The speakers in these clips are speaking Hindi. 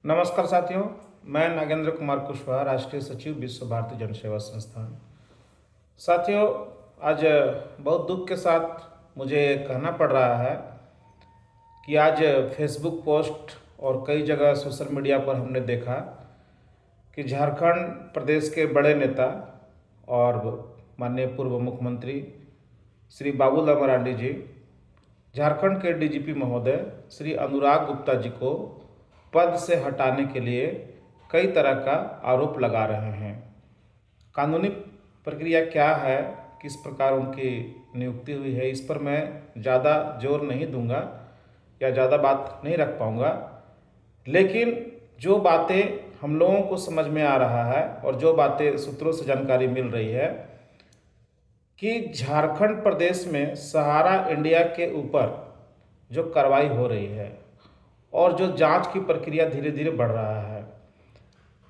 नमस्कार साथियों, मैं नागेंद्र कुमार कुशवाहा, राष्ट्रीय सचिव विश्व भारती जन सेवा संस्थान। साथियों, आज बहुत दुख के साथ मुझे कहना पड़ रहा है कि आज फेसबुक पोस्ट और कई जगह सोशल मीडिया पर हमने देखा कि झारखंड प्रदेश के बड़े नेता और माननीय पूर्व मुख्यमंत्री श्री बाबूलाल मरांडी जी झारखंड के डीजीपी महोदय श्री अनुराग गुप्ता जी को पद से हटाने के लिए कई तरह का आरोप लगा रहे हैं। कानूनी प्रक्रिया क्या है, किस प्रकार उनकी नियुक्ति हुई है, इस पर मैं ज़्यादा जोर नहीं दूंगा या ज़्यादा बात नहीं रख पाऊंगा। लेकिन जो बातें हम लोगों को समझ में आ रहा है और जो बातें सूत्रों से जानकारी मिल रही है कि झारखंड प्रदेश में सहारा इंडिया के ऊपर जो कार्रवाई हो रही है और जो जांच की प्रक्रिया धीरे धीरे बढ़ रहा है,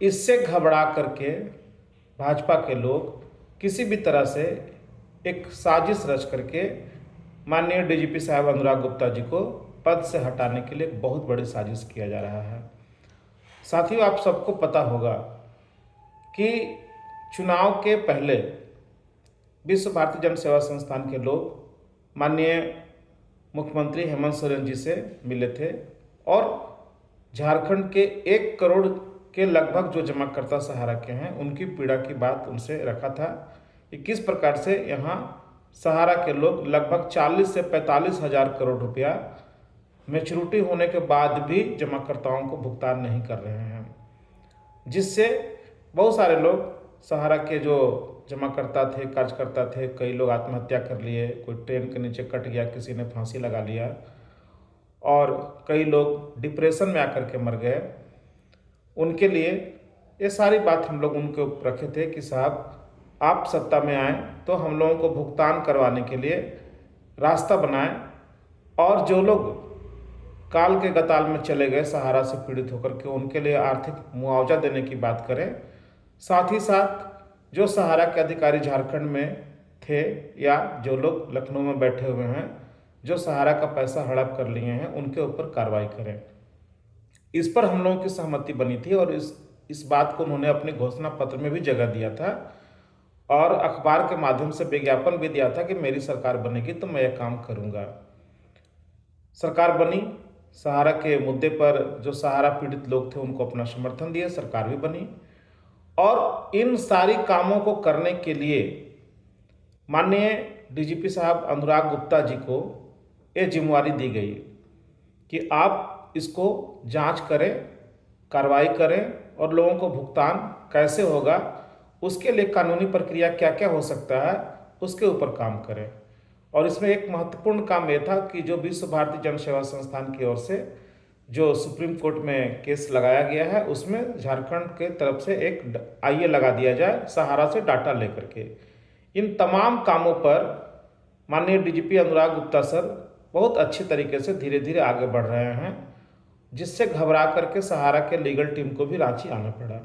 इससे घबरा करके भाजपा के लोग किसी भी तरह से एक साजिश रच करके माननीय डीजीपी साहब अनुराग गुप्ता जी को पद से हटाने के लिए एक बहुत बड़ी साजिश किया जा रहा है। साथियों, आप सबको पता होगा कि चुनाव के पहले विश्व भारती जन सेवा संस्थान के लोग माननीय मुख्यमंत्री हेमंत सोरेन जी से मिले थे और झारखंड के 1 करोड़ के लगभग जो जमाकर्ता सहारा के हैं उनकी पीड़ा की बात उनसे रखा था कि किस प्रकार से यहाँ सहारा के लोग लगभग 40 से 45 हज़ार करोड़ रुपया मैच्योरिटी होने के बाद भी जमाकर्ताओं को भुगतान नहीं कर रहे हैं, जिससे बहुत सारे लोग सहारा के जो जमाकर्ता थे, कार्यकर्ता थे, कई लोग आत्महत्या कर लिए, कोई ट्रेन के नीचे कट गया, किसी ने फांसी लगा लिया और कई लोग डिप्रेशन में आकर के मर गए। उनके लिए ये सारी बात हम लोग उनके ऊपर रखे थे कि साहब आप सत्ता में आए तो हम लोगों को भुगतान करवाने के लिए रास्ता बनाएं और जो लोग काल के गताल में चले गए सहारा से पीड़ित होकर के उनके लिए आर्थिक मुआवजा देने की बात करें। साथ ही साथ जो सहारा के अधिकारी झारखंड में थे या जो लोग लखनऊ में बैठे हुए हैं जो सहारा का पैसा हड़प कर लिए हैं उनके ऊपर कार्रवाई करें। इस पर हम लोगों की सहमति बनी थी और इस बात को उन्होंने अपने घोषणा पत्र में भी जगह दिया था और अखबार के माध्यम से विज्ञापन भी दिया था कि मेरी सरकार बनेगी तो मैं यह काम करूंगा। सरकार बनी, सहारा के मुद्दे पर जो सहारा पीड़ित लोग थे उनको अपना समर्थन दिया, सरकार भी बनी और इन सारी कामों को करने के लिए माननीय डीजीपी साहब अनुराग गुप्ता जी को ये जिम्मेवारी दी गई कि आप इसको जांच करें, कार्रवाई करें और लोगों को भुगतान कैसे होगा, उसके लिए कानूनी प्रक्रिया क्या क्या हो सकता है उसके ऊपर काम करें। और इसमें एक महत्वपूर्ण काम यह था कि जो विश्व भारती जन सेवा संस्थान की ओर से जो सुप्रीम कोर्ट में केस लगाया गया है उसमें झारखंड के तरफ से एक आईए लगा दिया जाए सहारा से डाटा लेकर के। इन तमाम कामों पर माननीय डीजीपी अनुराग गुप्ता सर बहुत अच्छी तरीके से धीरे धीरे आगे बढ़ रहे हैं, जिससे घबरा करके सहारा के लीगल टीम को भी रांची आना पड़ा।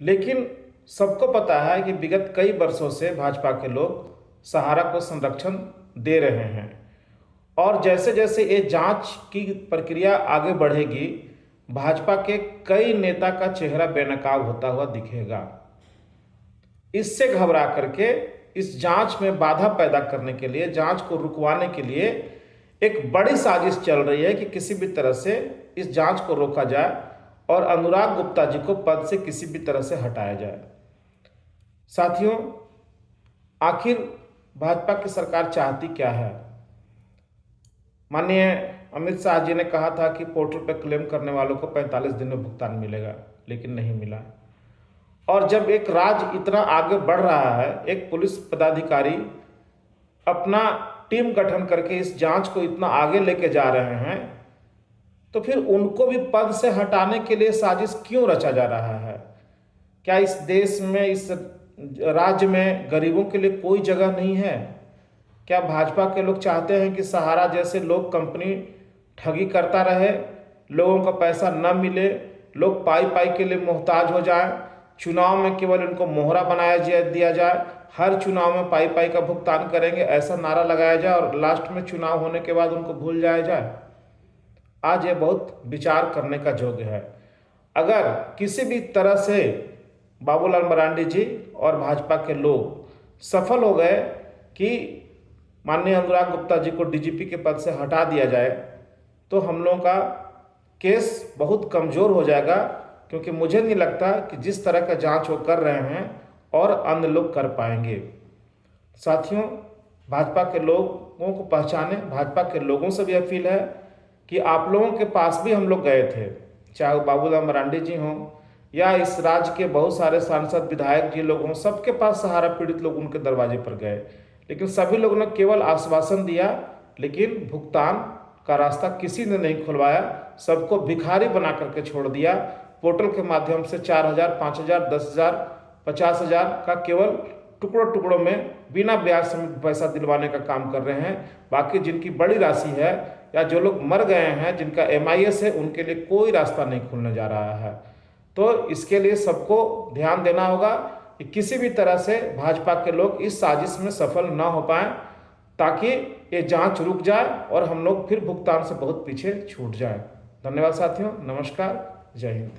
लेकिन सबको पता है कि विगत कई वर्षों से भाजपा के लोग सहारा को संरक्षण दे रहे हैं और जैसे जैसे ये जांच की प्रक्रिया आगे बढ़ेगी भाजपा के कई नेता का चेहरा बेनकाब होता हुआ दिखेगा। इससे घबरा करके इस जांच में बाधा पैदा करने के लिए, जांच को रुकवाने के लिए एक बड़ी साजिश चल रही है कि किसी भी तरह से इस जांच को रोका जाए और अनुराग गुप्ता जी को पद से किसी भी तरह से हटाया जाए। साथियों, आखिर भाजपा की सरकार चाहती क्या है? माननीय अमित शाह जी ने कहा था कि पोर्टल पर क्लेम करने वालों को 45 दिन में भुगतान मिलेगा, लेकिन नहीं मिला। और जब एक राज्य इतना आगे बढ़ रहा है, एक पुलिस पदाधिकारी अपना टीम गठन करके इस जांच को इतना आगे लेके जा रहे हैं, तो फिर उनको भी पद से हटाने के लिए साजिश क्यों रचा जा रहा है? क्या इस देश में, इस राज्य में गरीबों के लिए कोई जगह नहीं है? क्या भाजपा के लोग चाहते हैं कि सहारा जैसे लोग कंपनी ठगी करता रहे, लोगों का पैसा न मिले, लोग पाई पाई के लिए मोहताज हो जाएं, चुनाव में केवल इनको मोहरा बनाया दिया जाए, हर चुनाव में पाई पाई का भुगतान करेंगे ऐसा नारा लगाया जाए और लास्ट में चुनाव होने के बाद उनको भूल जाया जाए? आज ये बहुत विचार करने का योग्य है। अगर किसी भी तरह से बाबूलाल मरांडी जी और भाजपा के लोग सफल हो गए कि माननीय अनुराग गुप्ता जी को डीजीपी के पद से हटा दिया जाए, तो हम लोगों का केस बहुत कमज़ोर हो जाएगा, क्योंकि मुझे नहीं लगता कि जिस तरह का जांच वो कर रहे हैं और अन्य लोग कर पाएंगे। साथियों, भाजपा के लोगों को पहचाने, भाजपा के लोगों से भी अपील है कि आप लोगों के पास भी हम लोग गए थे, चाहे वो बाबूलाल मरांडी जी हों या इस राज्य के बहुत सारे सांसद विधायक जी लोग हों, सबके पास सहारा पीड़ित लोग उनके दरवाजे पर गए, लेकिन सभी लोगों ने केवल आश्वासन दिया, लेकिन भुगतान का रास्ता किसी ने नहीं खुलवाया। सबको भिखारी बना करके छोड़ दिया। पोर्टल के माध्यम से 4,000, 5,000, 10,000, 50,000 का केवल टुकड़ों टुकड़ों में बिना ब्याज समेत पैसा दिलवाने का काम कर रहे हैं। बाकी जिनकी बड़ी राशि है या जो लोग मर गए हैं, जिनका MIS है, उनके लिए कोई रास्ता नहीं खुलने जा रहा है। तो इसके लिए सबको ध्यान देना होगा कि किसी भी तरह से भाजपा के लोग इस साजिश में सफल ना हो पाएं, ताकि ये जांच रुक जाए और हम लोग फिर भुगतान से बहुत पीछे छूट जाएं। धन्यवाद साथियों, नमस्कार, जय हिंद।